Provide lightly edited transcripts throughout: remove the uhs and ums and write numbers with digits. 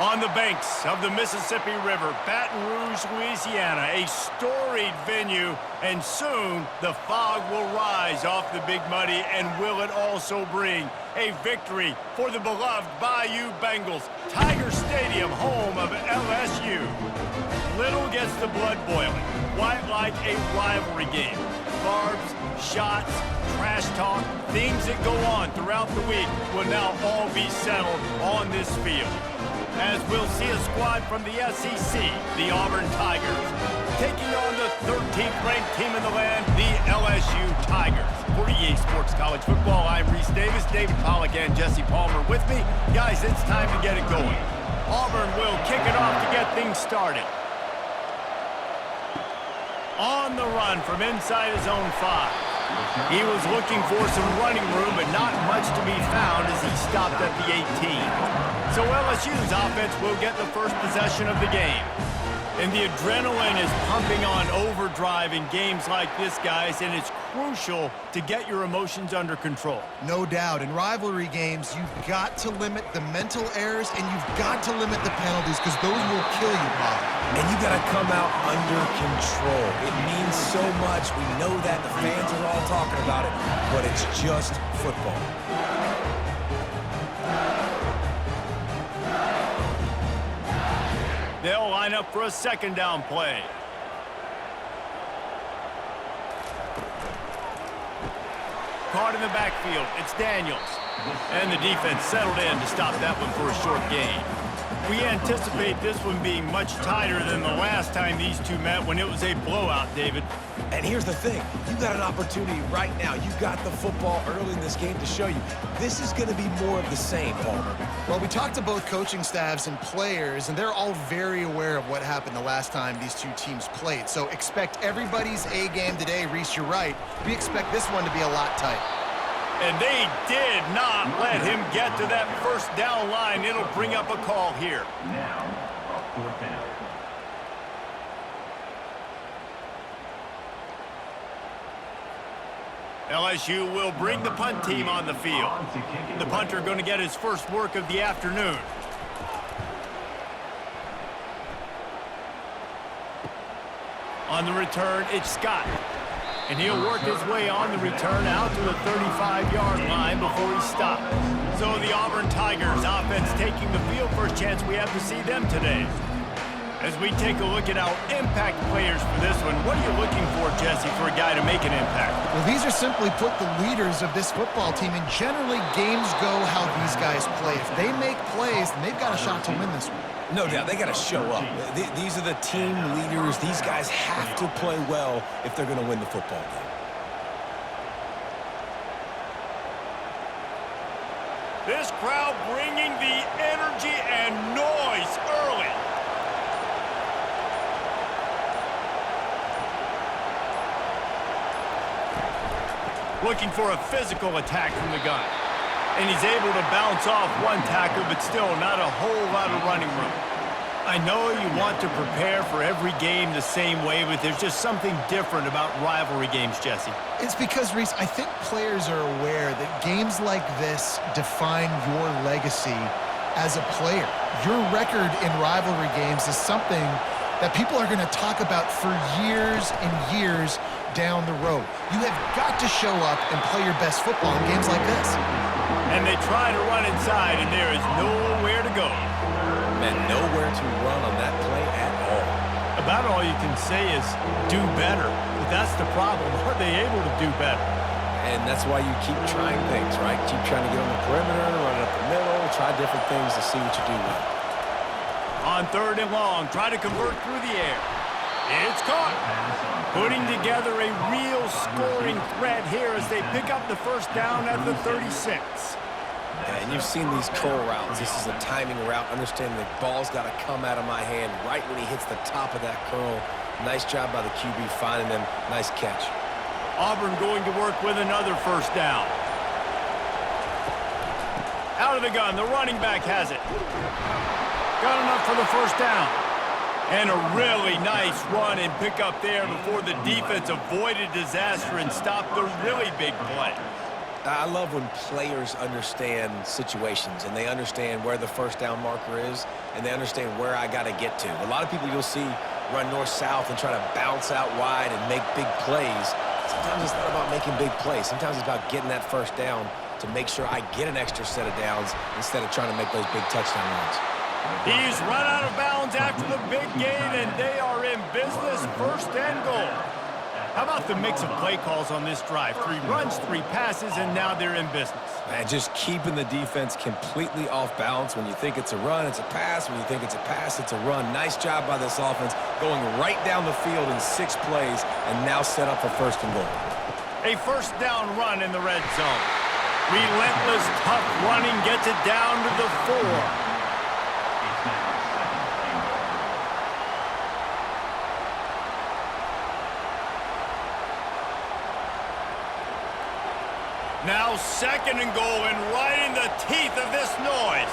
On the banks of the Mississippi River, Baton Rouge, Louisiana, a storied venue, and soon the fog will rise off the Big Muddy, and will it also bring a victory for the beloved Bayou Bengals. Tiger Stadium, home of LSU. Little gets the blood boiling, quite like a rivalry game. Barbs, shots, trash talk, things that go on throughout the week will now all be settled on this field, as we'll see a squad from the SEC, the Auburn Tigers, taking on the 13th ranked team in the land, the LSU Tigers. For EA Sports College Football, I'm Reese Davis, David Pollack and Jesse Palmer with me. Guys, it's time to get it going. Auburn will kick it off to get things started. On the run from inside his own 5. He was looking for some running room, but not much to be found as he stopped at the 18. So LSU's offense will get the first possession of the game. And the adrenaline is pumping on overdrive in games like this, guys, and it's crucial to get your emotions under control. No doubt. In rivalry games, you've got to limit the mental errors, and you've got to limit the penalties, because those will kill you, Bob. And you got to come out under control. It means so much. We know that. The fans are all talking about it, but it's just football. They'll line up for a second down play. Caught in the backfield, it's Daniels. And the defense settled in to stop that one for a short gain. We anticipate this one being much tighter than the last time these two met when it was a blowout, David. And here's the thing. You got an opportunity right now. You got the football early in this game to show you. This is going to be more of the same, Palmer. Well, we talked to both coaching staffs and players, and they're all very aware of what happened the last time these two teams played. So expect everybody's A game today. Reese, you're right. We expect this one to be a lot tighter. And they did not let him get to that first down line. It'll bring up a call here. Now, a fourth down. LSU will bring the punt team on the field. The punter going to get his first work of the afternoon. On the return, it's Scott. And he'll work his way on the return out to the 35-yard line before he stops. So the Auburn Tigers offense taking the field. First chance we have to see them today. As we take a look at our impact players for this one, what are you looking for, Jesse, for a guy to make an impact? Well, these are simply put the leaders of this football team, and generally games go how these guys play. If they make plays, then they've got a shot to win this one. No doubt. They got to show up. These are the team leaders. These guys have to play well if they're going to win the football game. This crowd bringing the energy and noise early. Looking for a physical attack from the gun. And he's able to bounce off one tackle, but still not a whole lot of running room. I know you want to prepare for every game the same way, but there's just something different about rivalry games, Jesse. It's because, Reese, I think players are aware that games like this define your legacy as a player. Your record in rivalry games is something that people are going to talk about for years and years down the road. You have got to show up and play your best football in games like this. And they try to run inside, and there is nowhere to go. Man, nowhere to run on that play at all. About all you can say is do better. But that's the problem. Are they able to do better? And that's why you keep trying things, right? Keep trying to get on the perimeter, run up the middle, try different things to see what you do well. On third and long, try to convert through the air. It's caught. Putting together a real scoring threat here as they pick up the first down at the 36. And you've seen these curl routes. This is a timing route. Understanding the ball's got to come out of my hand right when he hits the top of that curl. Nice job by the QB finding them. Nice catch. Auburn going to work with another first down. Out of the gun, the running back has it. Got enough for the first down. And a really nice run and pick up there before the defense avoided disaster and stopped the really big play. I love when players understand situations and they understand where the first down marker is and they understand where I got to get to. A lot of people you'll see run north-south and try to bounce out wide and make big plays. Sometimes it's not about making big plays. Sometimes it's about getting that first down to make sure I get an extra set of downs instead of trying to make those big touchdown runs. He's run out of bounds after the big gain, and they are in business, first and goal. How about the mix of play calls on this drive? 3 runs, 3 passes, and now they're in business. Man, just keeping the defense completely off balance. When you think it's a run, it's a pass. When you think it's a pass, it's a run. Nice job by this offense going right down the field in 6 plays and now set up for first and goal. A first down run in the red zone. Relentless, tough running gets it down to the 4. Now second and goal, and right in the teeth of this noise.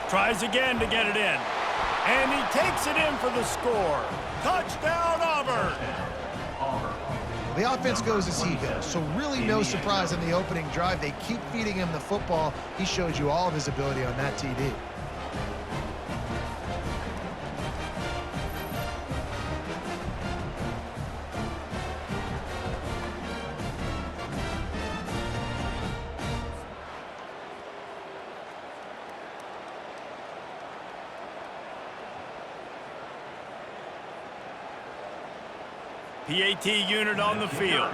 Tries again to get it in. And he takes it in for the score. Touchdown, Auburn. The offense goes as he goes, so really no surprise in the opening drive. They keep feeding him the football. He showed you all of his ability on that TD. PAT unit on the field.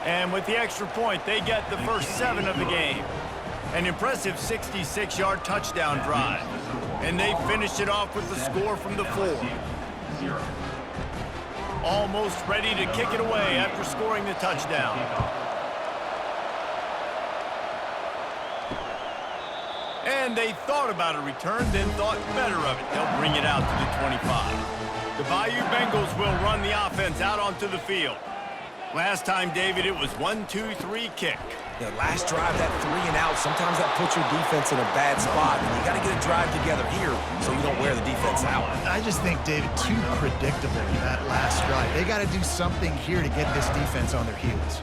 And with the extra point, they get the first 7 of the game. An impressive 66-yard touchdown drive. And they finished it off with the score from the 4. Almost ready to kick it away after scoring the touchdown. And they thought about a return, then thought better of it. They'll bring it out to the 25. The Bayou Bengals will run the offense out onto the field. Last time, David, it was 1-2-3 kick. The last drive, that 3 and out, sometimes that puts your defense in a bad spot. And you got to get a drive together here so you don't wear the defense out. I just think, David, too predictable that last drive. They got to do something here to get this defense on their heels.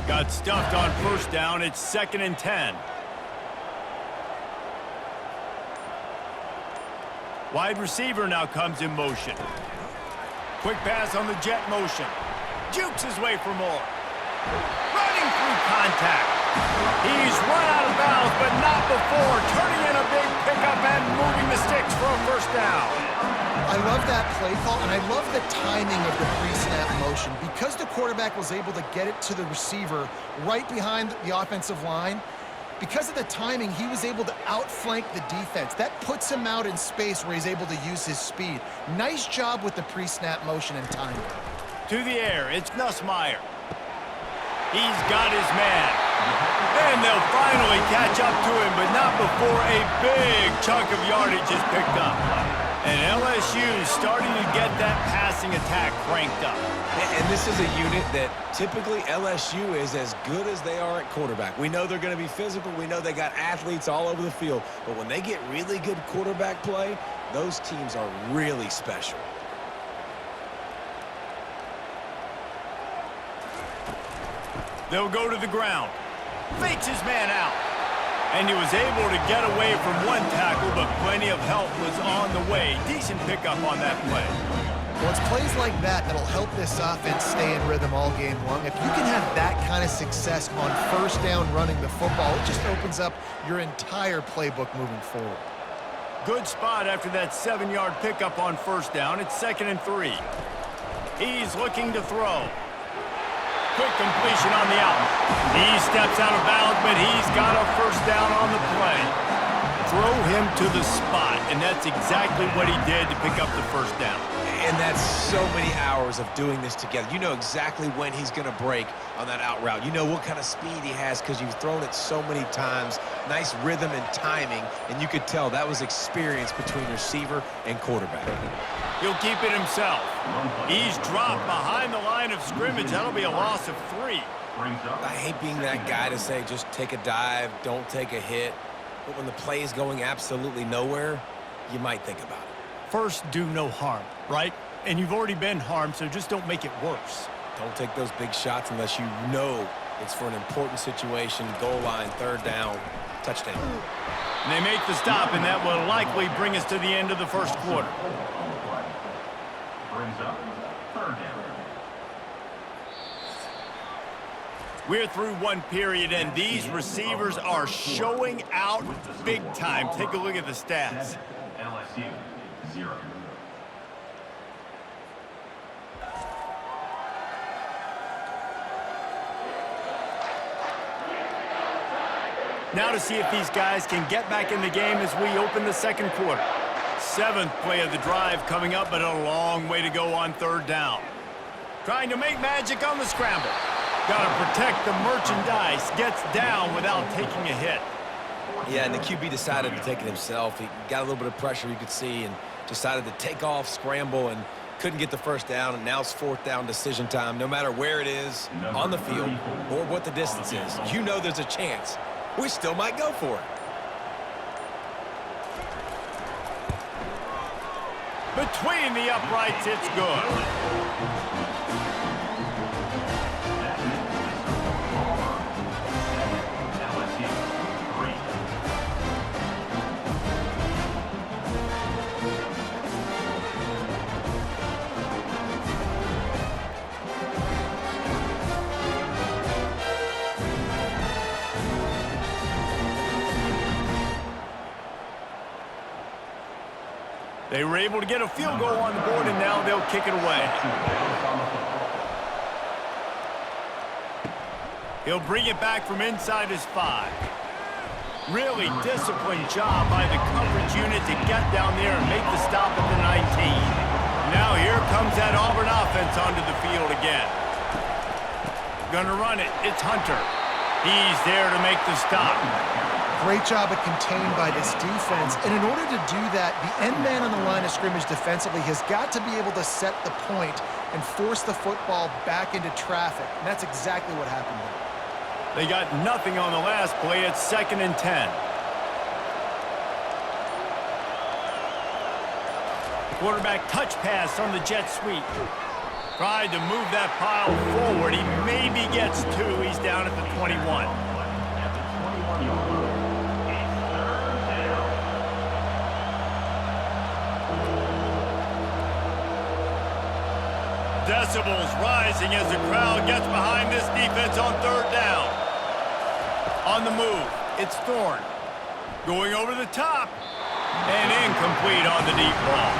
Got stuffed on first down. It's 2nd and 10. Wide receiver now comes in motion. Quick pass on the jet motion. Jukes his way for more. Running through contact. He's run out of bounds, but not before. Turning in a big pickup and moving the sticks for a first down. I love that play call, and I love the timing of the pre-snap motion. Because the quarterback was able to get it to the receiver right behind the offensive line, because of the timing, he was able to outflank the defense. That puts him out in space where he's able to use his speed. Nice job with the pre-snap motion and timing. To the air, it's Nussmeier. He's got his man. And they'll finally catch up to him, but not before a big chunk of yardage is picked up. And LSU is starting to get that passing attack cranked up. And this is a unit that typically LSU is as good as they are at quarterback. We know they're going to be physical. We know they got athletes all over the field. But when they get really good quarterback play, those teams are really special. They'll go to the ground. Fakes his man out. And he was able to get away from one tackle, but plenty of help was on the way. Decent pickup on that play. Well, it's plays like that that'll help this offense stay in rhythm all game long. If you can have that kind of success on first down running the football, it just opens up your entire playbook moving forward. Good spot after that 7-yard pickup on first down. It's 2nd and 3. He's looking to throw. Quick completion on the out. He steps out of bounds, but he's got a first down on the play. Throw him to the spot, and that's exactly what he did to pick up the first down. And that's so many hours of doing this together. You know exactly when he's going to break on that out route. You know what kind of speed he has because you've thrown it so many times. Nice rhythm and timing, and you could tell that was experience between receiver and quarterback. He'll keep it himself. He's dropped behind the line of scrimmage. That'll be a loss of 3. I hate being that guy to say just take a dive, don't take a hit. But when the play is going absolutely nowhere, you might think about it. First, do no harm, right? And you've already been harmed, so just don't make it worse. Don't take those big shots unless you know it's for an important situation, goal line, third down, touchdown. And they make the stop, and that will likely bring us to the end of the first quarter. Brings up third down. We're through one period, and these receivers are showing out big time. Take a look at the stats. LSU 0. Now to see if these guys can get back in the game as we open the second quarter. 7th play of the drive coming up, but a long way to go on third down. Trying to make magic on the scramble. Got to protect the merchandise. Gets down without taking a hit. Yeah, and the QB decided to take it himself. He got a little bit of pressure, you could see, and decided to take off, scramble, and couldn't get the first down, and now it's fourth down decision time. No matter where it is, on the field, or what the distance is, you know there's a chance. We still might go for it. Between the uprights, it's good. They were able to get a field goal on the board, and now they'll kick it away. He'll bring it back from inside his 5. Really disciplined job by the coverage unit to get down there and make the stop at the 19. Now here comes that Auburn offense onto the field again. Gonna run it. It's Hunter. He's there to make the stop. Great job of contained by this defense. And in order to do that, the end man on the line of scrimmage defensively has got to be able to set the point and force the football back into traffic. And that's exactly what happened there. They got nothing on the last play. It's 2nd and 10. Quarterback touch pass on the jet sweep. Tried to move that pile forward. He maybe gets 2. He's down at the 21. At the 21-yard line. Decibels rising as the crowd gets behind this defense on third down. On the move, it's Thorne. Going over the top. And incomplete on the deep ball.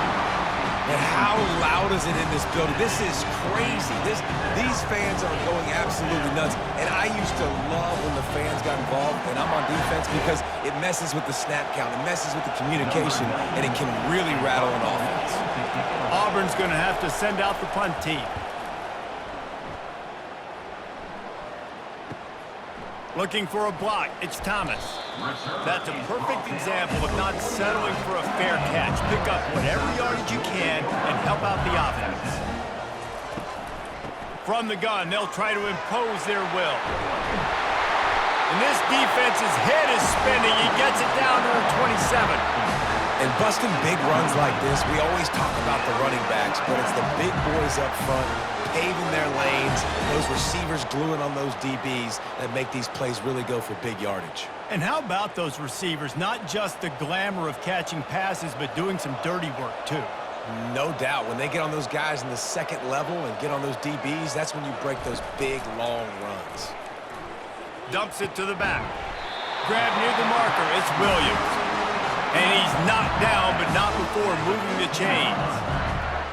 And how loud is it in this building? This is crazy. These fans are going absolutely nuts. And I used to love when the fans got involved, and I'm on defense, because it messes with the snap count. It messes with the communication, and it can really rattle an offense. Auburn's going to have to send out the punt team. Looking for a block. It's Thomas. That's a perfect example of not settling for a fair catch. Pick up whatever yardage you can and help out the offense. From the gun, they'll try to impose their will. And this defense's head is spinning. He gets it down to the 27. And busting big runs like this, we always talk about the running backs, but it's the big boys up front, paving their lanes, those receivers gluing on those DBs that make these plays really go for big yardage. And how about those receivers? Not just the glamour of catching passes, but doing some dirty work, too. No doubt. When they get on those guys in the second level and get on those DBs, that's when you break those big, long runs. Dumps it to the back. Grab near the marker. It's Williams. And he's knocked down, but not before moving the chains.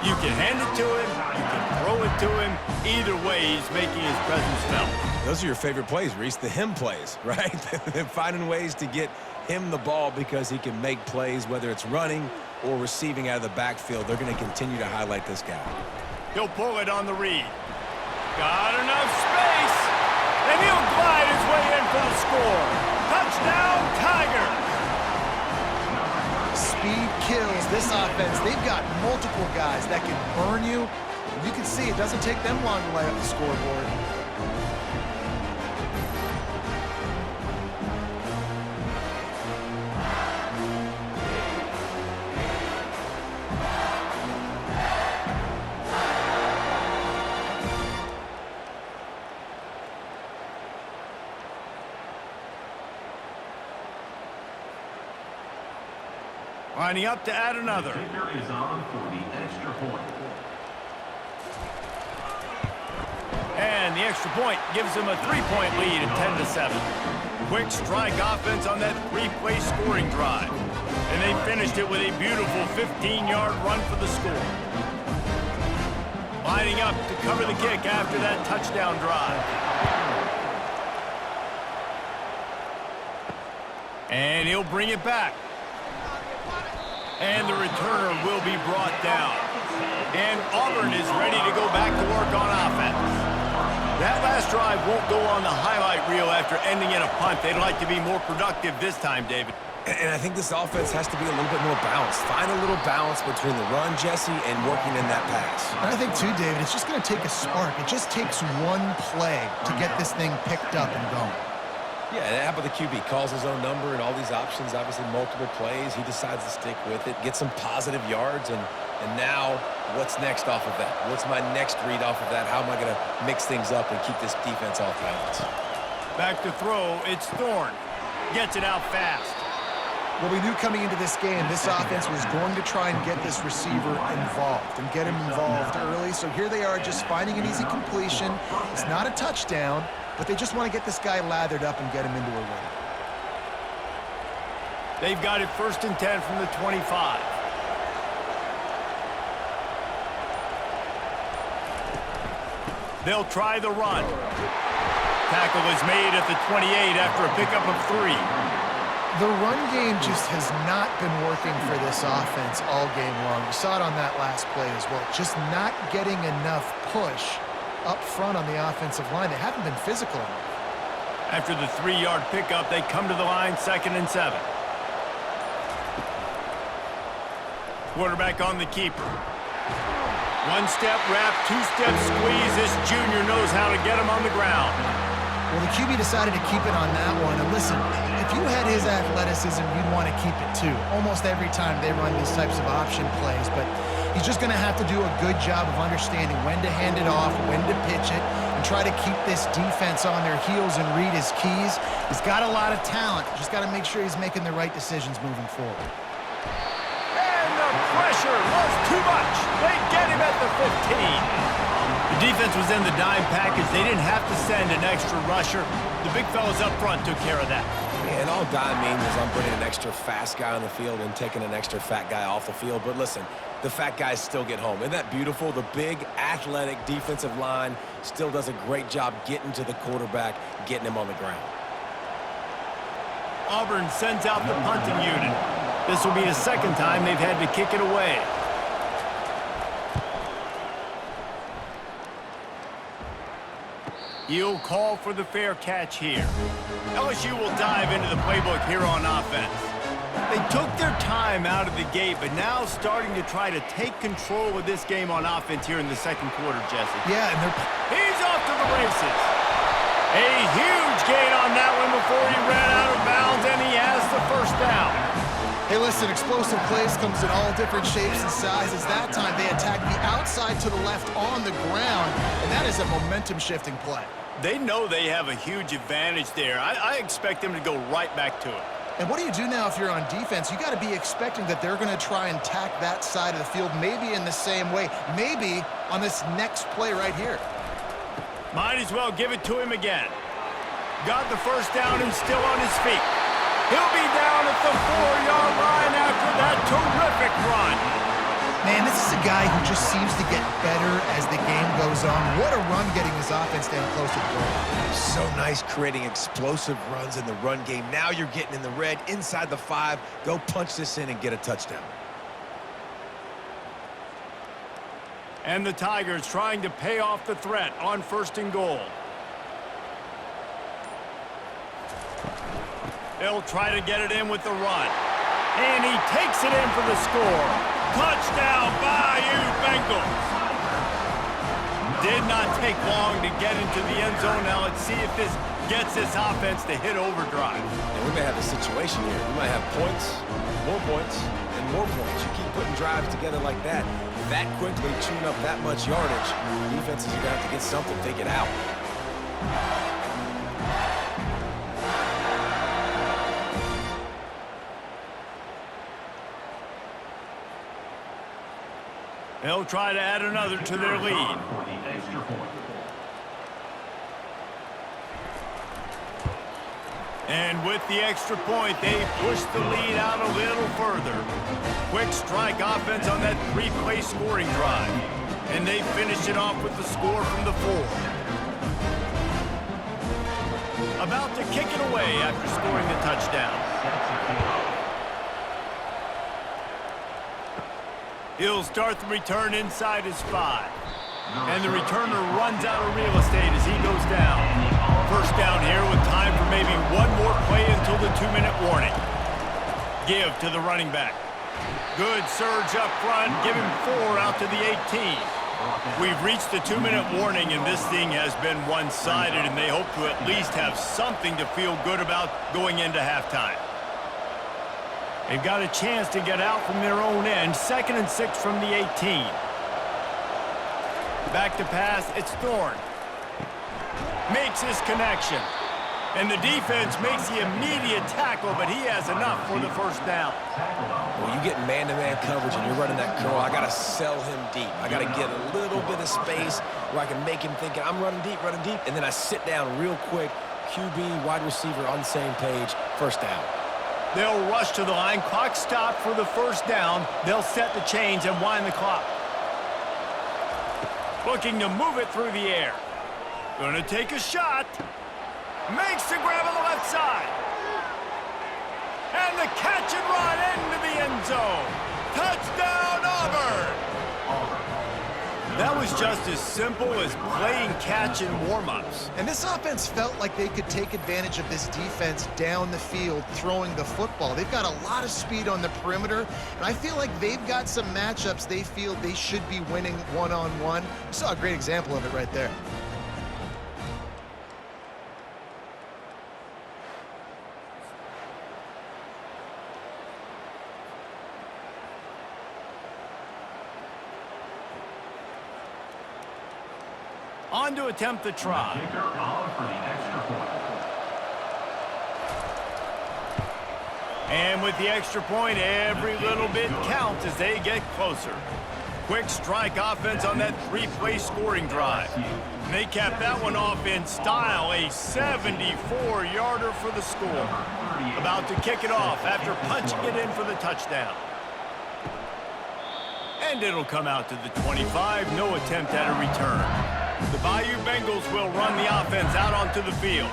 You can hand it to him. You can throw it to him. Either way, he's making his presence felt. Those are your favorite plays, Reese, the him plays, right? They're finding ways to get him the ball because he can make plays, whether it's running or receiving out of the backfield. They're going to continue to highlight this guy. He'll pull it on the read. Got enough space. And he'll glide his way in for the score. Touchdown, Tigers. Speed kills this offense. They've got multiple guys that can burn you. You can see it doesn't take them long to light up the scoreboard. Lining up to add another. Kicker is on for the extra point. And the extra point gives them a 3-point lead at 10-7. Quick strike offense on that 3-play scoring drive. And they finished it with a beautiful 15-yard run for the score. Lining up to cover the kick after that touchdown drive. And he'll bring it back. And the returner will be brought down. And Auburn is ready to go back to work on offense. That last drive won't go on the highlight reel after ending in a punt. They'd like to be more productive this time, David. And I think this offense has to be a little bit more balanced. Find a little balance between the run, Jesse, and working in that pass. And I think, too, David, it's just going to take a spark. It just takes one play to get this thing picked up and going. Yeah, and how about the QB? Calls his own number and all these options, obviously multiple plays. He decides to stick with it, get some positive yards, and now what's next off of that? What's my next read off of that? How am I going to mix things up and keep this defense off balance? Back to throw, it's Thorne. Gets it out fast. Well, we knew coming into this game, this offense was going to try and get this receiver involved and get him involved early. So here they are just finding an easy completion. It's not a touchdown, but they just want to get this guy lathered up and get him into a rhythm. They've got it 1st and 10 from the 25. They'll try the run. Tackle is made at the 28 after a pickup of 3. The run game just has not been working for this offense all game long. We saw it on that last play as well. Just not getting enough push up front on the offensive line. They haven't been physical enough. After the 3-yard pickup, they come to the line 2nd and 7. Quarterback on the keeper. 1-step wrap, 2-step squeeze. This junior knows how to get him on the ground. Well, the QB decided to keep it on that one. And listen, if you had his athleticism, you'd want to keep it too. Almost every time they run these types of option plays. But he's just going to have to do a good job of understanding when to hand it off, when to pitch it, and try to keep this defense on their heels and read his keys. He's got a lot of talent. Just got to make sure he's making the right decisions moving forward. And the pressure was too much. They get him at the 15. The defense was in the dime package. They didn't have to send an extra rusher. The big fellas up front took care of that. Yeah, and all dime means is I'm putting an extra fast guy on the field and taking an extra fat guy off the field. But listen, the fat guys still get home. Isn't that beautiful? The big, athletic defensive line still does a great job getting to the quarterback, getting him on the ground. Auburn sends out the punting unit. This will be the 2nd time they've had to kick it away. He'll call for the fair catch here. LSU will dive into the playbook here on offense. They took their time out of the gate, but now starting to try to take control of this game on offense here in the 2nd quarter, Jesse. Yeah, and He's off to the races. A huge gain on that one before he ran out of bounds, and he has the 1st down. hey, listen, explosive plays comes in all different shapes and sizes. That time they attacked the outside to the left on the ground, and that is a momentum-shifting play. They know they have a huge advantage there. I expect them to go right back to it. And what do you do now if you're on defense? You got to be expecting that they're going to try and tack that side of the field, maybe in the same way, maybe on this next play right here. Might as well give it to him again. Got the 1st down and still on his feet. He'll be down at the 4-yard line after that terrific run. Man, this is a guy who just seems to get better as the game goes on. What a run getting his offense down close to the goal. So nice creating explosive runs in the run game. Now you're getting in the red, inside the 5. Go punch this in and get a touchdown. And the Tigers trying to pay off the threat on 1st and goal. They'll try to get it in with the run. And he takes it in for the score. Touchdown, Bayou Bengals. Did not take long to get into the end zone. Now let's see if this gets this offense to hit overdrive. And we may have a situation here. We might have points, and more points. You keep putting drives together like that quickly, chewing up that much yardage, defenses are going to have to get something figured out. They'll try to add another to their lead. For the extra point. And with the extra point, they push the lead out a little further. Quick strike offense on that three-play scoring drive. And they finish it off with the score from the 4. About to kick it away after scoring the touchdown. He'll start the return inside his 5. And the returner runs out of real estate as he goes down. First down here with time for maybe one more play until the 2-minute warning. Give to the running back. Good surge up front. Give him 4 out to the 18. We've reached the 2-minute warning, and this thing has been one-sided, and they hope to at least have something to feel good about going into halftime. They've got a chance to get out from their own end. 2nd and 6 from the 18. Back to pass, it's Thorne. Makes his connection. And the defense makes the immediate tackle, but he has enough for the first down. When you get man-to-man coverage and you're running that curl, I got to sell him deep. I got to get a little bit of space where I can make him think I'm running deep, and then I sit down real quick. QB, wide receiver on the same page, first down. They'll rush to the line. Clock stopped for the first down. They'll set the chains and wind the clock. Looking to move it through the air. Gonna take a shot. Makes the grab on the left side. And the catch and run into the end zone. Touchdown, Auburn! That was just as simple as playing catch in warm-ups. And this offense felt like they could take advantage of this defense down the field throwing the football. They've got a lot of speed on the perimeter, and I feel like they've got some matchups they feel they should be winning one-on-one. You saw a great example of it right there. On to attempt the try. Kicker on for the extra point. And with the extra point, every little bit counts as they get closer. Quick strike offense on that three-play scoring drive. And they capped that one off in style, a 74-yarder for the score. About to kick it off after punching it in for the touchdown. And it'll come out to the 25, no attempt at a return. The Bayou Bengals will run the offense out onto the field.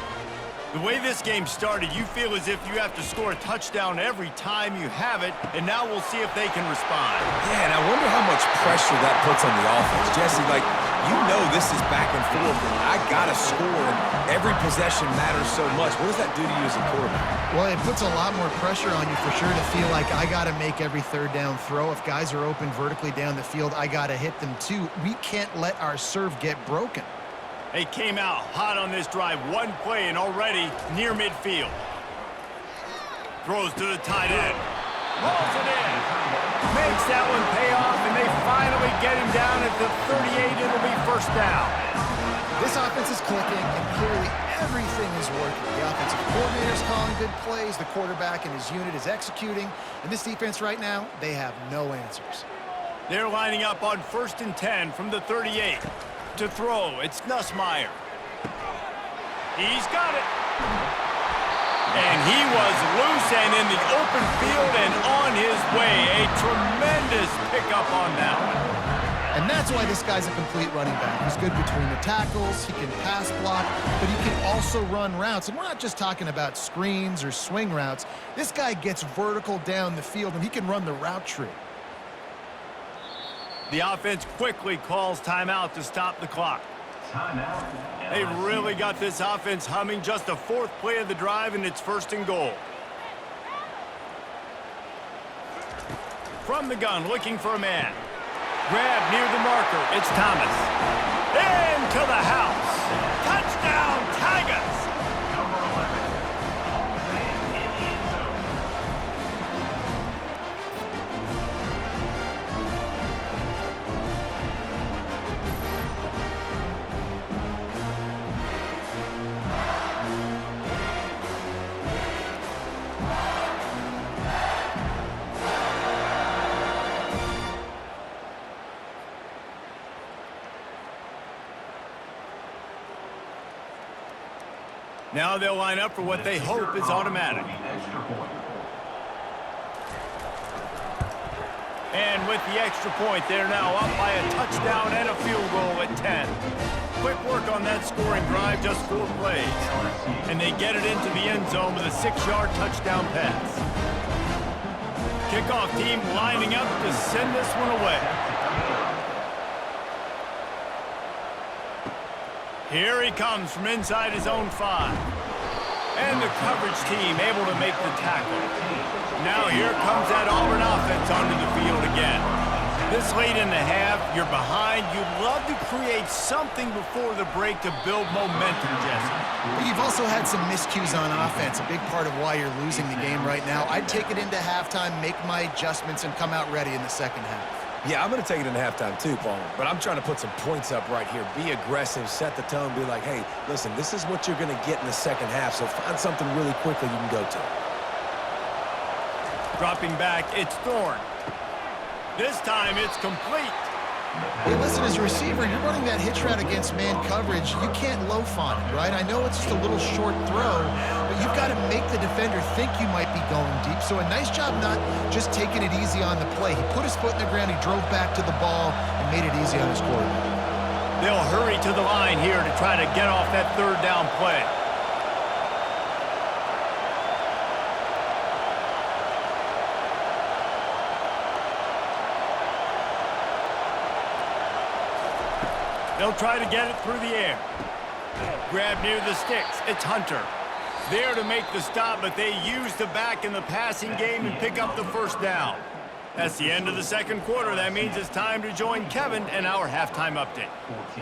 The way this game started, you feel as if you have to score a touchdown every time you have it, and now we'll see if they can respond. Yeah, and I wonder how much pressure that puts on the offense. Jesse, like, you know this is back and forth, and I got to score, and every possession matters so much. What does that do to you as a quarterback? Well, it puts a lot more pressure on you for sure to feel like I got to make every third down throw. If guys are open vertically down the field, I got to hit them too. We can't let our serve get broken. They came out hot on this drive. One play and already near midfield. Throws to the tight end. Rolls it in. Makes that one pay off, and they finally get him down at the 38. It'll be first down. This offense is clicking, and clearly everything is working. The offensive coordinator's calling good plays. The quarterback and his unit is executing. And this defense right now, they have no answers. They're lining up on 1st and 10 from the 38. To throw, it's Nussmeier. He's got it. And he was loose and in the open field and on his way. A tremendous pickup on that one. And that's why this guy's a complete running back. He's good between the tackles, he can pass block, but he can also run routes. And we're not just talking about screens or swing routes. This guy gets vertical down the field, and he can run the route tree. The offense quickly calls timeout to stop the clock. Timeout. They really got this offense humming. Just the 4th play of the drive, and it's 1st and goal. From the gun, looking for a man. Grab near the marker. It's Thomas. Into the house. Touchdown, Tigers! Number 11. Man in the end zone. Now they'll line up for what they hope is automatic. And with the extra point, they're now up by a touchdown and a field goal at 10. Quick work on that scoring drive, just 4 plays. And they get it into the end zone with a 6-yard touchdown pass. Kickoff team lining up to send this one away. Here he comes from inside his own 5. And the coverage team able to make the tackle. Now here comes that Auburn offense onto the field again. This late in the half, you're behind. You'd love to create something before the break to build momentum, Jesse. But you've also had some miscues on offense, a big part of why you're losing the game right now. I'd take it into halftime, make my adjustments, and come out ready in the second half. Yeah, I'm going to take it into halftime too, Paul. But I'm trying to put some points up right here. Be aggressive, set the tone, be like, hey, listen, this is what you're going to get in the second half, so find something really quickly you can go to. Dropping back, it's Thorne. This time it's complete. Hey, listen, as a receiver, you're running that hitch route against man coverage. You can't loaf on it, right? I know it's just a little short throw, but you've got to make the defender think you might be going deep. So a nice job not just taking it easy on the play. He put his foot in the ground, he drove back to the ball, and made it easy on his quarterback. They'll hurry to the line here to try to get off that third down play. They'll try to get it through the air. Grab near the sticks. It's Hunter. There to make the stop, but they use the back in the passing game and pick up the first down. That's the end of the second quarter. That means it's time to join Kevin and our halftime update.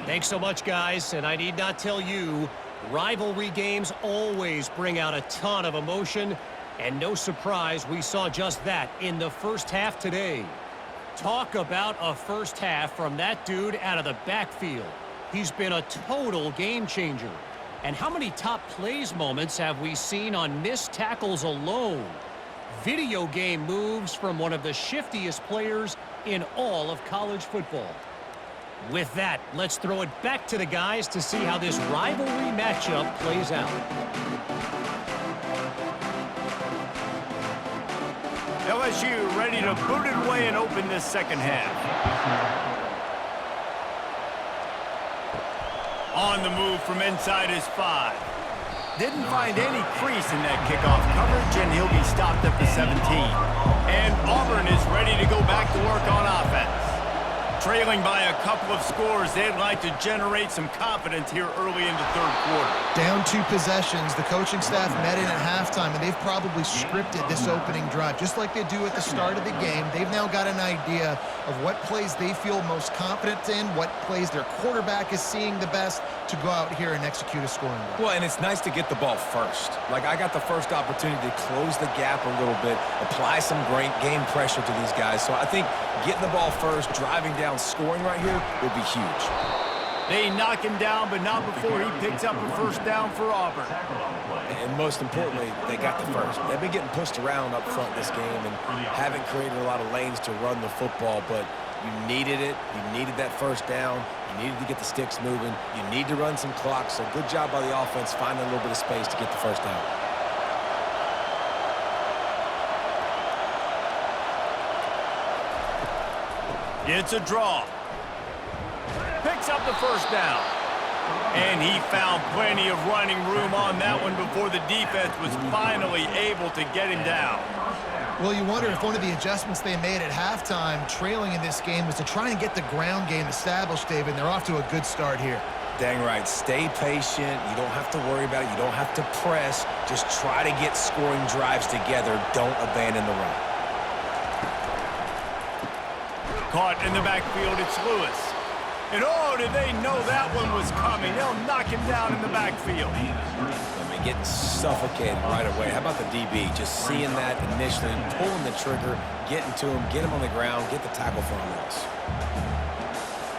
Thanks so much, guys. And I need not tell you, rivalry games always bring out a ton of emotion. And no surprise, we saw just that in the first half today. Talk about a first half from that dude out of the backfield. He's been a total game changer. And how many top plays moments have we seen on missed tackles alone? Video game moves from one of the shiftiest players in all of college football. With that, let's throw it back to the guys to see how this rivalry matchup plays out. LSU ready to boot it away and open this second half. On the move from inside his 5. Didn't find any crease in that kickoff coverage, and he'll be stopped at the 17. And Auburn is ready to go back to work on offense. Trailing by a couple of scores, they'd like to generate some confidence here early in the third quarter. Down 2 possessions, the coaching staff met in at halftime, and they've probably scripted this opening drive, just like they do at the start of the game. They've now got an idea of what plays they feel most confident in, what plays their quarterback is seeing the best to go out here and execute a scoring drive. Well, and it's nice to get the ball first. Like, I got the first opportunity to close the gap a little bit, apply some great game pressure to these guys. So I think getting the ball first, driving down, scoring right here would be huge. They knock him down, but not before he picks up a first down for Auburn. And most importantly, they got the first. They've been getting pushed around up front this game and haven't created a lot of lanes to run the football, but you needed it. You needed that first down. You needed to get the sticks moving. You need to run some clock, so good job by the offense finding a little bit of space to get the first down. It's a draw. Picks up the first down. And he found plenty of running room on that one before the defense was finally able to get him down. Well, you wonder if one of the adjustments they made at halftime, trailing in this game, was to try and get the ground game established, David. They're off to a good start here. Dang right. Stay patient. You don't have to worry about it. You don't have to press. Just try to get scoring drives together. Don't abandon the run. Caught in the backfield, it's Lewis. And oh, did they know that one was coming? They'll knock him down in the backfield. I mean, getting suffocated right away. How about the DB? Just seeing that initially, pulling the trigger, getting to him, get him on the ground, get the tackle for a loss.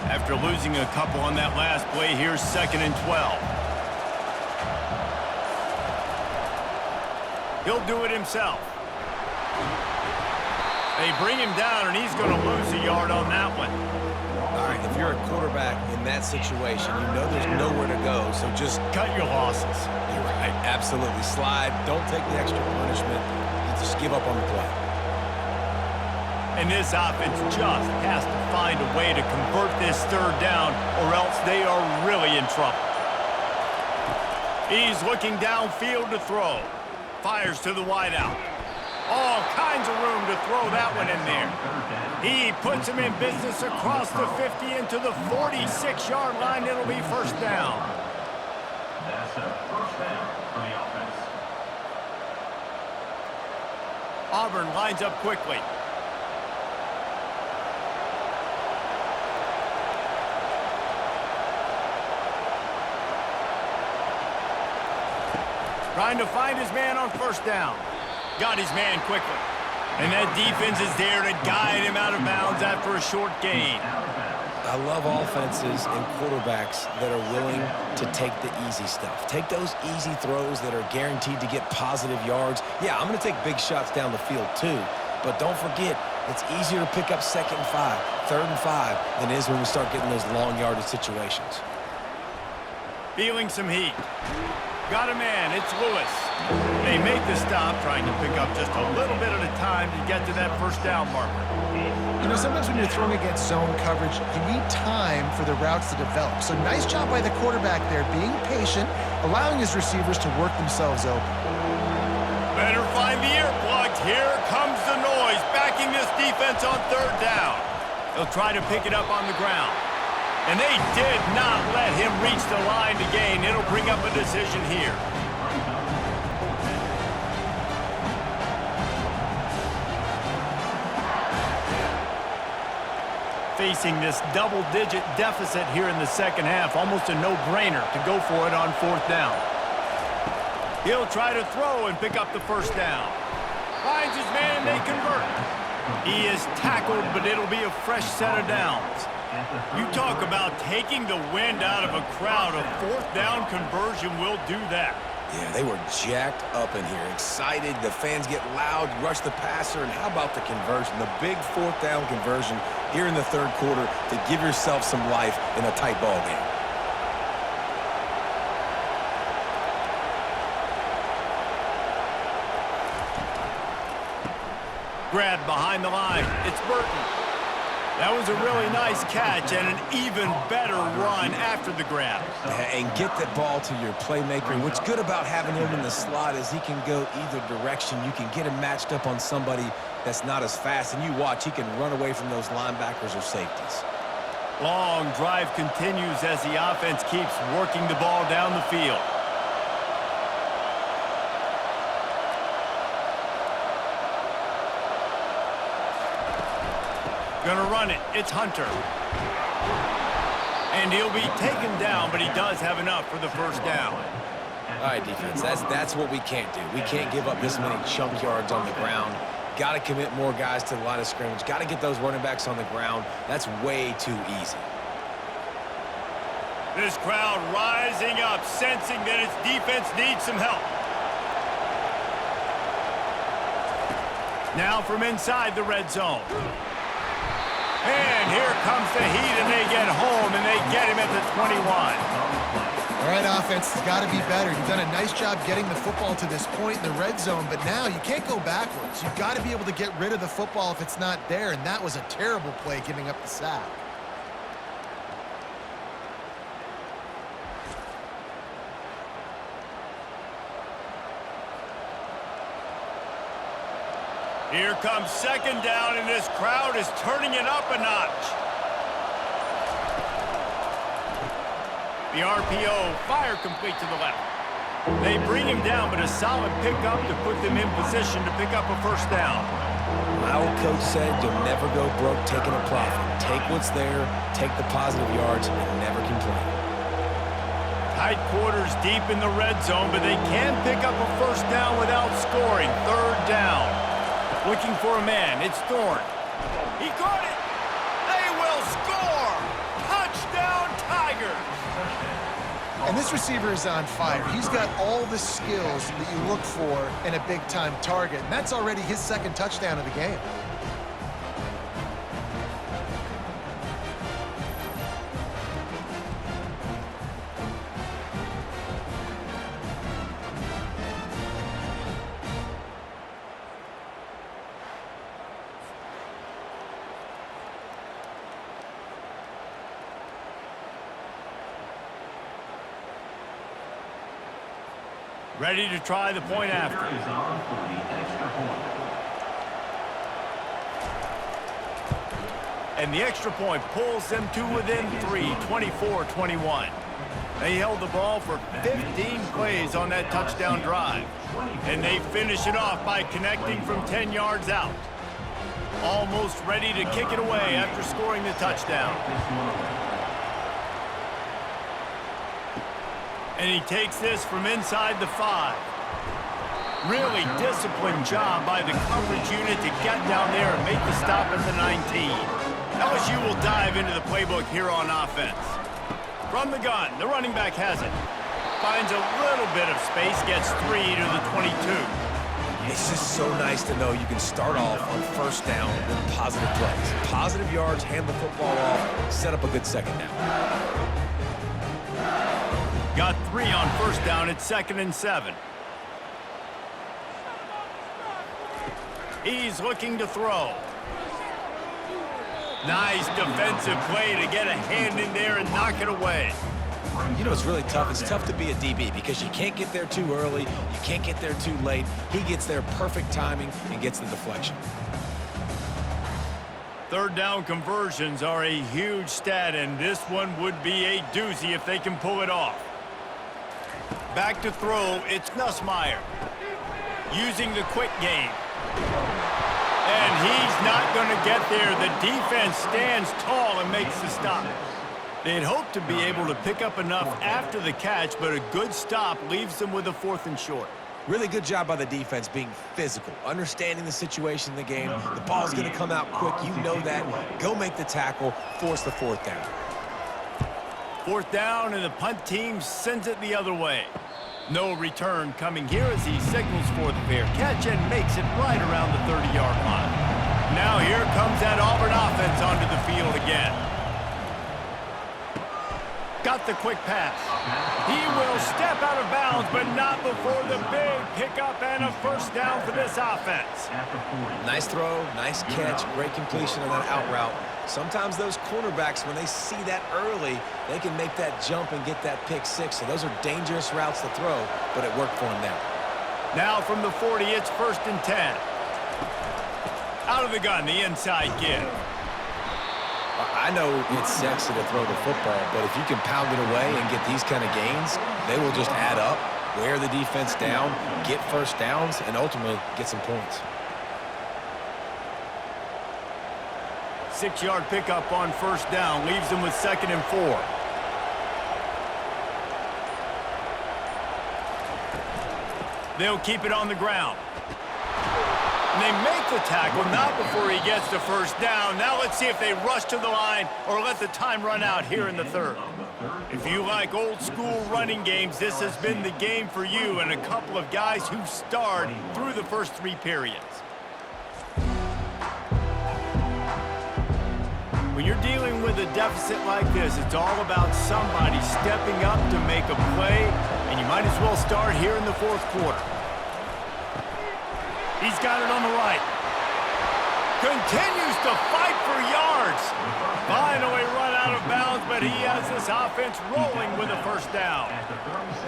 After losing a couple on that last play, here's 2nd and 12. He'll do it himself. They bring him down, and he's going to lose a yard on that one. All right, if you're a quarterback in that situation, you know there's nowhere to go, so So just Cut your losses. You're right. Absolutely. Slide. Don't take the extra punishment. You just give up on the play. And this offense just has to find a way to convert this third down, or else they are really in trouble. He's looking downfield to throw. Fires to the wideout. All kinds of room to throw that one in there. He puts him in business across the 50 into the 46-yard line. It'll be first down. That's a first down for the offense. Auburn lines up quickly. Trying to find his man on first down. Got his man quickly. And that defense is there to guide him out of bounds after a short gain. I love offenses and quarterbacks that are willing to take the easy stuff. Take those easy throws that are guaranteed to get positive yards. Yeah, I'm going to take big shots down the field too. But don't forget, it's easier to pick up 2nd and 5, 3rd and 5 than it is when we start getting those long yardage situations. Feeling some heat. Got a man, it's Lewis. They make the stop, trying to pick up just a little bit at a time to get to that first down marker. You know, sometimes when you're throwing against zone coverage, you need time for the routes to develop. So nice job by the quarterback there, being patient, allowing his receivers to work themselves open. Better find the earplugs. Here comes the noise, backing this defense on third down. They'll try to pick it up on the ground. And they did not let him reach the line to gain. It'll bring up a decision here. Facing this double-digit deficit here in the second half, almost a no-brainer to go for it on fourth down. He'll try to throw and pick up the first down. Finds his man and they convert. He is tackled, but it'll be a fresh set of downs. You talk about taking the wind out of a crowd. A fourth down conversion will do that. Yeah, they were jacked up in here, excited. The fans get loud, rush the passer, and how about the conversion? The big fourth down conversion here in the third quarter to give yourself some life in a tight ball game. Grabbed behind the line. It's Burton. That was a really nice catch and an even better run after the grab. And get the ball to your playmaker. What's good about having him in the slot is he can go either direction. You can get him matched up on somebody that's not as fast, and you watch, he can run away from those linebackers or safeties. Long drive continues as the offense keeps working the ball down the field. Gonna run it. It's Hunter. And he'll be taken down, but he does have enough for the first down. All right, defense, that's what we can't do. We can't give up this many chunk yards on the ground. Got to commit more guys to the line of scrimmage. Got to get those running backs on the ground. That's way too easy. This crowd rising up, sensing that its defense needs some help. Now from inside the red zone. And here comes the heat, and they get home, and they get him at the 21. All right, offense has got to be better. You've done a nice job getting the football to this point in the red zone, but now you can't go backwards. You've got to be able to get rid of the football if it's not there, and that was a terrible play, giving up the sack. Here comes second down, and this crowd is turning it up a notch. The RPO, fire complete to the left. They bring him down, but a solid pickup to put them in position to pick up a first down. My old coach said you'll never go broke taking a profit. Take what's there, take the positive yards, and never complain. Tight quarters deep in the red zone, but they can pick up a first down without scoring. Third down. Looking for a man. It's Thorne. He caught it. They will score. Touchdown, Tigers. And this receiver is on fire. He's got all the skills that you look for in a big-time target, and that's already his second touchdown of the game. Ready to try the point after. Is on for the extra point. And the extra point pulls them to within 3, 24-21. They held the ball for 15 plays on that touchdown drive. And they finish it off by connecting from 10 yards out. Almost ready to kick it away after scoring the touchdown. And he takes this from inside the 5. Really disciplined job by the coverage unit to get down there and make the stop at the 19. LSU will dive into the playbook here on offense. From the gun, the running back has it. Finds a little bit of space, gets 3 to the 22. It's just so nice to know you can start off on first down with positive plays. Positive yards, hand the football off, set up a good second down. Got 3 on first down at 2nd and 7. He's looking to throw. Nice defensive play to get a hand in there and knock it away. You know, it's really tough. It's tough to be a DB because you can't get there too early. You can't get there too late. He gets there perfect timing and gets the deflection. Third down conversions are a huge stat, and this one would be a doozy if they can pull it off. Back to throw, it's Nussmeier. Using the quick game. And he's not going to get there. The defense stands tall and makes the stop. They'd hoped to be able to pick up enough after the catch, but a good stop leaves them with a 4th and short. Really good job by the defense being physical, understanding the situation in the game. The ball's going to come out quick. You know that. Go make the tackle, force the 4th down. 4th down, and the punt team sends it the other way. No return coming here as he signals for the fair catch and makes it right around the 30-yard line. Now here comes that Auburn offense onto the field again. Got the quick pass. He will step out of bounds, but not before the big pickup and a first down for this offense. Nice throw, nice catch, great completion on that out route. Sometimes those cornerbacks, when they see that early, they can make that jump and get that pick 6. So those are dangerous routes to throw, but it worked for him now. Now from the 40, it's 1st and 10. Out of the gun, the inside give. I know it's sexy to throw the football, but if you can pound it away and get these kind of gains, they will just add up, wear the defense down, get first downs, and ultimately get some points. 6-yard pickup on first down leaves them with 2nd and 4. They'll keep it on the ground. And they make the tackle, not before he gets the first down. Now let's see if they rush to the line or let the time run out here in the 3rd. If you like old school running games, this has been the game for you and a couple of guys who starred through the first 3 periods. When you're dealing with a deficit like this, it's all about somebody stepping up to make a play, and you might as well start here in the 4th quarter. He's got it on the right. Continues to fight for yards. Finally run out of bounds, but he has this offense rolling with a first down.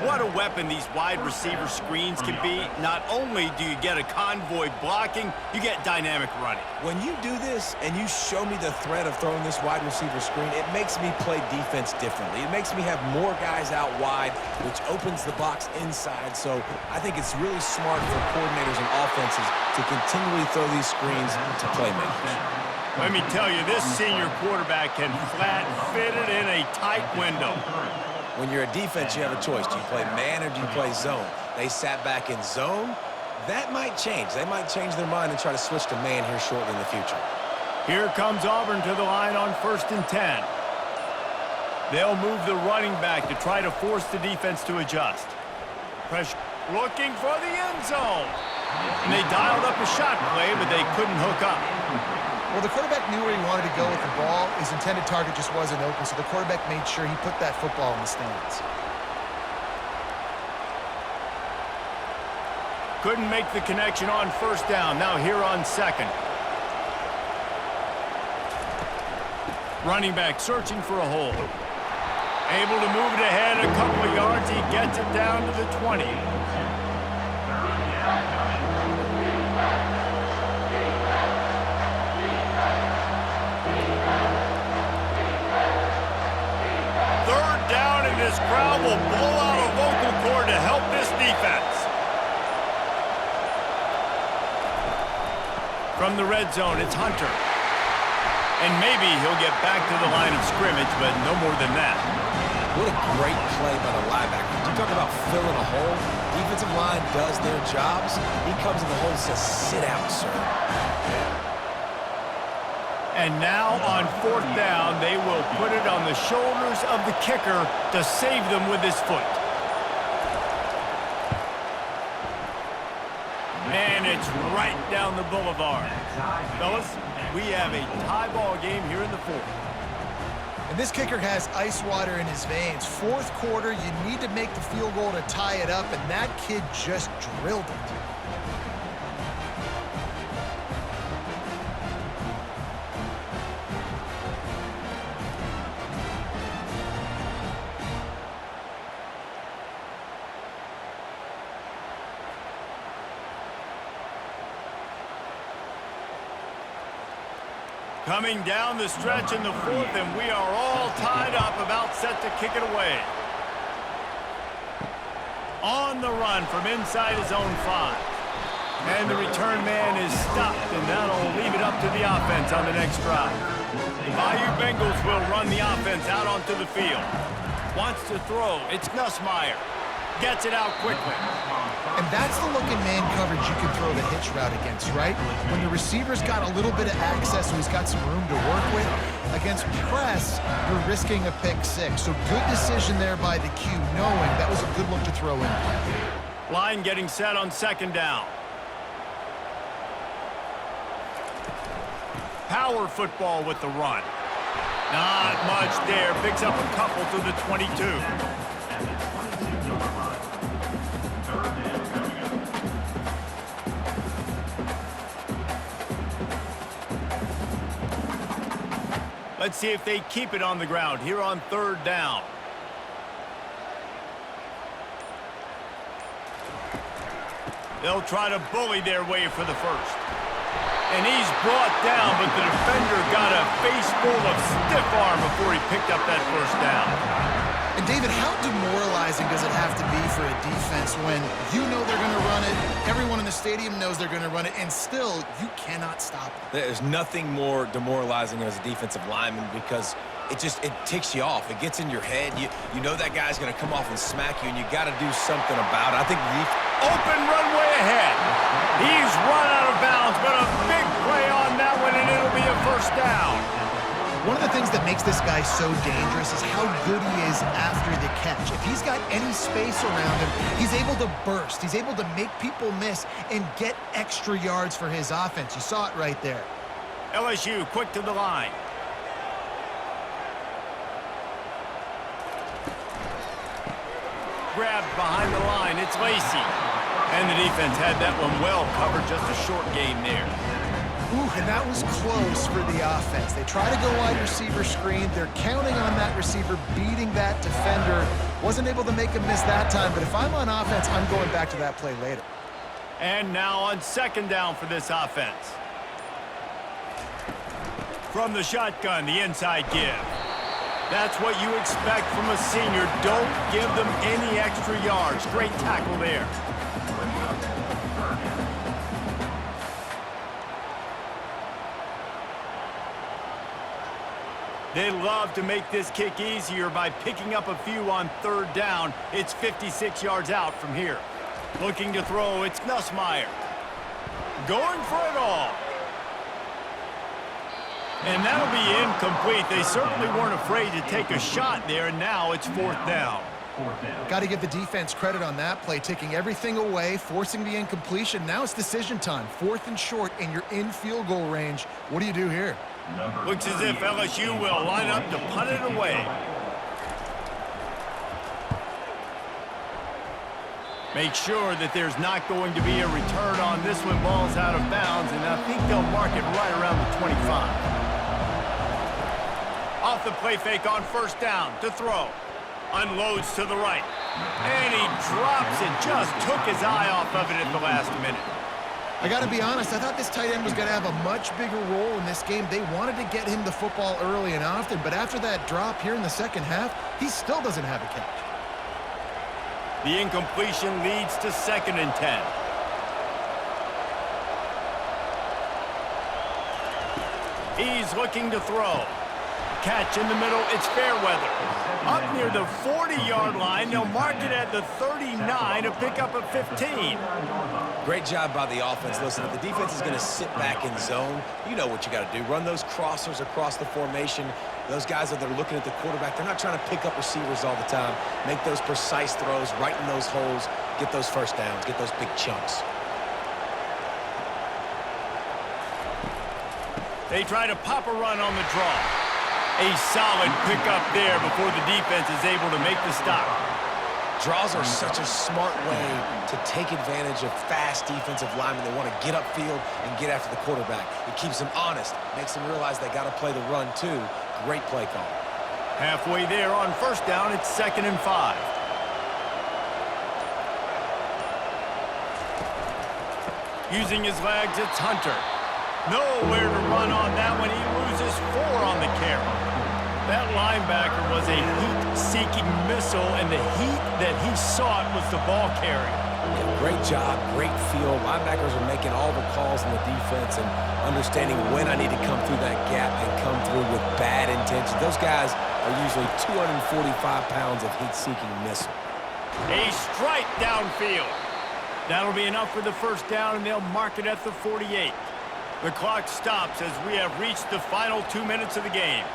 What a weapon these wide receiver screens can be. Not only do you get a convoy blocking, you get dynamic running. When you do this and you show me the threat of throwing this wide receiver screen, it makes me play defense differently. It makes me have more guys out wide, which opens the box inside. So I think it's really smart for coordinators and offenses to continually throw these screens to playmakers. Let me tell you, this senior quarterback can flat fit it in a tight window. When you're a defense, you have a choice. Do you play man or do you play zone? They sat back in zone. That might change. They might change their mind and try to switch to man here shortly in the future. Here comes Auburn to the line on 1st and 10. They'll move the running back to try to force the defense to adjust. Pressure looking for the end zone. And they dialed up a shot play, but they couldn't hook up. Well, the quarterback knew where he wanted to go with the ball. His intended target just wasn't open, so the quarterback made sure he put that football in the stands. Couldn't make the connection on first down. Now here on 2nd. Running back searching for a hole. Able to move it ahead a couple of yards. He gets it down to the 20. Third down, and this crowd will blow out a vocal cord to help this defense. From the red zone, it's Hunter. And maybe he'll get back to the line of scrimmage, but no more than that. What a great play by the linebacker. You talk about filling a hole. Defensive line does their jobs. He comes in the hole and says, sit out, sir. And now on fourth down, they will put it on the shoulders of the kicker to save them with his foot. And it's right down the boulevard. Fellas, we have a tie ball game here in the fourth. And this kicker has ice water in his veins. Fourth quarter, you need to make the field goal to tie it up, and that kid just drilled it. Coming down the stretch in the fourth, and we are all tied up, about set to kick it away. On the run from inside his own 5. And the return man is stopped, and that'll leave it up to the offense on the next drive. The Bayou Bengals will run the offense out onto the field. Wants to throw. It's Nussmeier. Gets it out quickly. And that's the look in man coverage you can throw the hitch route against, right? When the receiver's got a little bit of access, so he's got some room to work with. Against press, you're risking a pick 6. So good decision there by the Q, knowing that was a good look to throw in. Line getting set on second down. Power football with the run. Not much there. Picks up a couple to the 22. Let's see if they keep it on the ground here on third down. They'll try to bully their way for the first. And he's brought down, but the defender got a face full of stiff arm before he picked up that first down. And David, how demoralizing does it have to be for a defense when you know they're going to run it, everyone in the stadium knows they're going to run it, and still you cannot stop it? There's nothing more demoralizing as a defensive lineman because it ticks you off. It gets in your head. You know that guy's going to come off and smack you, and you got to do something about it. I think open runway ahead. He's run out of bounds, but a big play on that one, and it'll be a first down. One of the things that makes this guy so dangerous is how good he is after the catch. If he's got any space around him, he's able to burst. He's able to make people miss and get extra yards for his offense. You saw it right there. LSU quick to the line. Grabbed behind the line. It's Lacey. And the defense had that one well covered. Just a short game there. Ooh, and that was close for the offense. They try to go wide receiver screen. They're counting on that receiver beating that defender. Wasn't able to make him miss that time, but if I'm on offense, I'm going back to that play later. And now on second down for this offense. From the shotgun, the inside give. That's what you expect from a senior. Don't give them any extra yards. Great tackle there. They love to make this kick easier by picking up a few on third down. It's 56 yards out from here. Looking to throw, it's Nussmeier. Going for it all. And that'll be incomplete. They certainly weren't afraid to take a shot there, and now it's fourth down. Got to give the defense credit on that play, taking everything away, forcing the incompletion. Now it's decision time. Fourth and short, and you're in field goal range. What do you do here? Looks as if LSU will line up to punt it away. Make sure that there's not going to be a return on this one. Ball's out of bounds, and I think they'll mark it right around the 25. Off the play fake on first down to throw. Unloads to the right. And he drops it. Just took his eye off of it at the last minute. I got to be honest, I thought this tight end was going to have a much bigger role in this game. They wanted to get him the football early and often, but after that drop here in the second half, he still doesn't have a catch. The incompletion leads to 2nd and 10. He's looking to throw. Catch in the middle, it's fair weather. Up near the 40-yard line, they'll mark it at the 39 to pick up a 15. Great job by the offense. Listen, if the defense is going to sit back in zone, you know what you got to do. Run those crossers across the formation. Those guys that are looking at the quarterback, they're not trying to pick up receivers all the time. Make those precise throws, right in those holes, get those first downs, get those big chunks. They try to pop a run on the draw. A solid pickup there before the defense is able to make the stop. Draws are such a smart way to take advantage of fast defensive linemen. They want to get upfield and get after the quarterback. It keeps them honest, makes them realize they got to play the run too. Great play call. Halfway there on 1st down, it's 2nd and 5. Using his legs, it's Hunter. Nowhere to run on that one. He loses 4 on the carry. That linebacker was a heat-seeking missile, and the heat that he sought was the ball carrier. Yeah, great job, great feel. Linebackers are making all the calls in the defense and understanding when I need to come through that gap and come through with bad intention. Those guys are usually 245 pounds of heat-seeking missile. A strike downfield. That'll be enough for the 1st down, and they'll mark it at the 48. The clock stops as we have reached the final 2 minutes of the game.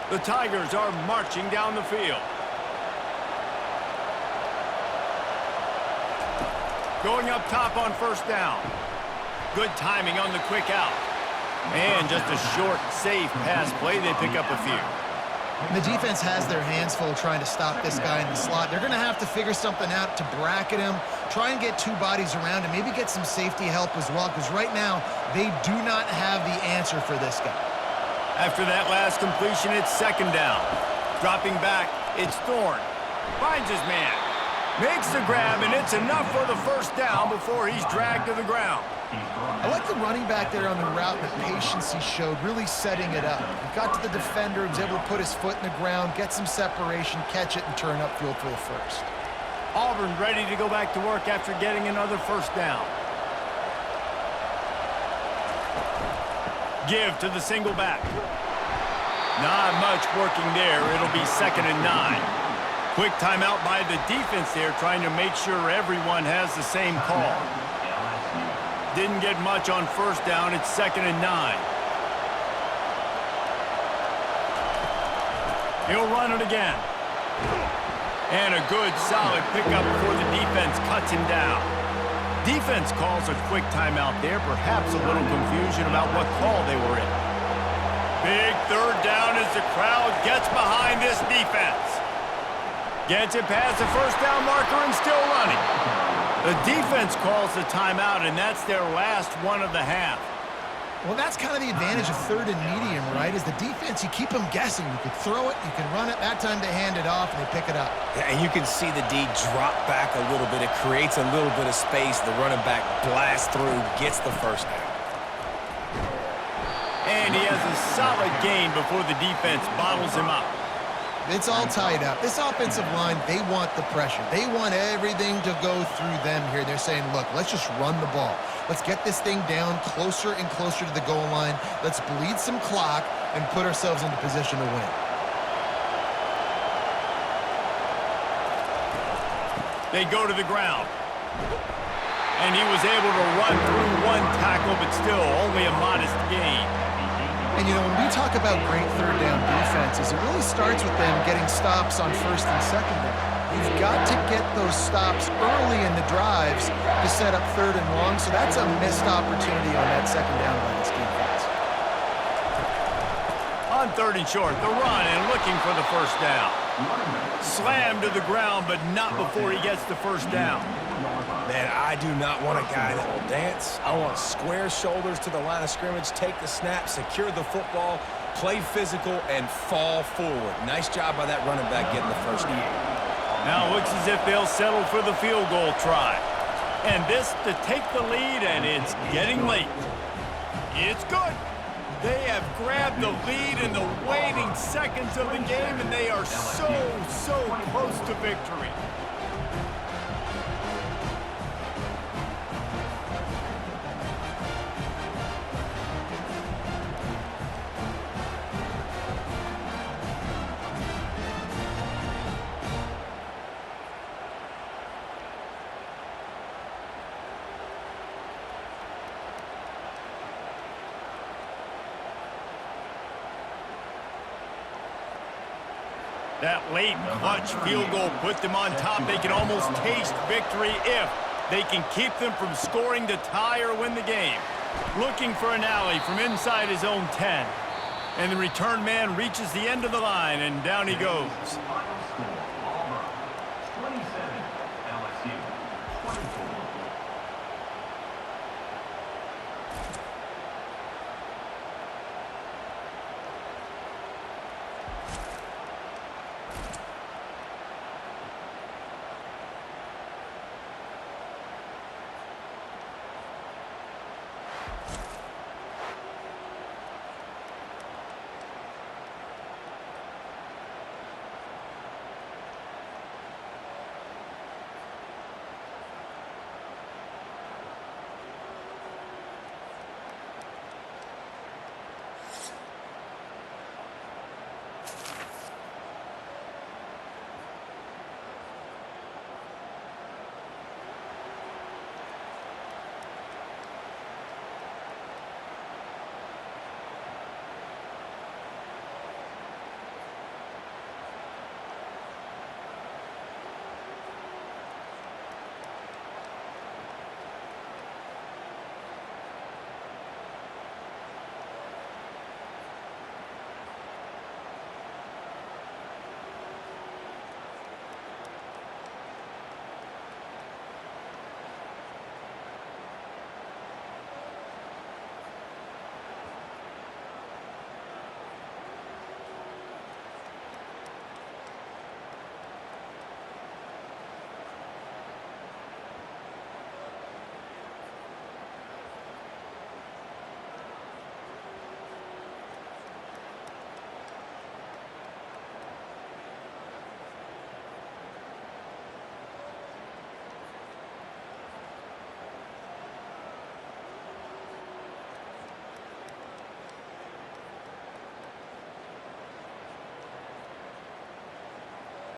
The Tigers are marching down the field. Going up top on 1st down. Good timing on the quick out. And just a short, safe pass play. They pick up a few. The defense has their hands full trying to stop this guy in the slot. They're going to have to figure something out to bracket him, try and get 2 bodies around him, maybe get some safety help as well, because right now they do not have the answer for this guy. After that last completion, it's 2nd down. Dropping back, it's Thorne. Finds his man. Makes the grab, and it's enough for the 1st down before he's dragged to the ground. I like the running back there on the route, the patience he showed, really setting it up. He got to the defender, was able to put his foot in the ground, get some separation, catch it, and turn upfield for the 1st. Auburn ready to go back to work after getting another 1st down. Give to the single back. Not much working there. It'll be 2nd and 9. Quick timeout by the defense there, trying to make sure everyone has the same call. Didn't get much on 1st down. It's 2nd and 9. He'll run it again. And a good, solid pickup before the defense cuts him down. Defense calls a quick timeout there. Perhaps a little confusion about what call they were in. Big 3rd down as the crowd gets behind this defense. Gets it past the 1st down marker and still running. The defense calls the timeout, and that's their last one of the half. Well, that's kind of the advantage of 3rd and medium, right? Is the defense, you keep them guessing. You can throw it, you can run it. That time they hand it off, and they pick it up. Yeah, and you can see the D drop back a little bit. It creates a little bit of space. The running back blasts through, gets the 1st down. And he has a solid gain before the defense bottles him up. It's all tied up. This offensive line, they want the pressure. They want everything to go through them here. They're saying, look, let's just run the ball. Let's get this thing down closer and closer to the goal line. Let's bleed some clock and put ourselves into position to win. They go to the ground. And he was able to run through 1 tackle, but still only a modest gain. And, you know, when we talk about great 3rd down defenses, it really starts with them getting stops on 1st and 2nd down. You've got to get those stops early in the drives to set up 3rd and long, so that's a missed opportunity on that 2nd down by this defense. On 3rd and short, the run and looking for the 1st down. Slammed to the ground, but not before he gets the first down. Man, I do not want a guy that will dance. I want square shoulders to the line of scrimmage, take the snap, secure the football, play physical, and fall forward. Nice job by that running back getting the first down. Now it looks as if they'll settle for the field goal try. And this to take the lead, and it's getting late. It's good. They have grabbed the lead in the waning seconds of the game, and they are so close to victory. That late clutch field goal put them on top. They can almost taste victory if they can keep them from scoring to tie or win the game. Looking for an alley from inside his own 10. And the return man reaches the end of the line, and down he goes.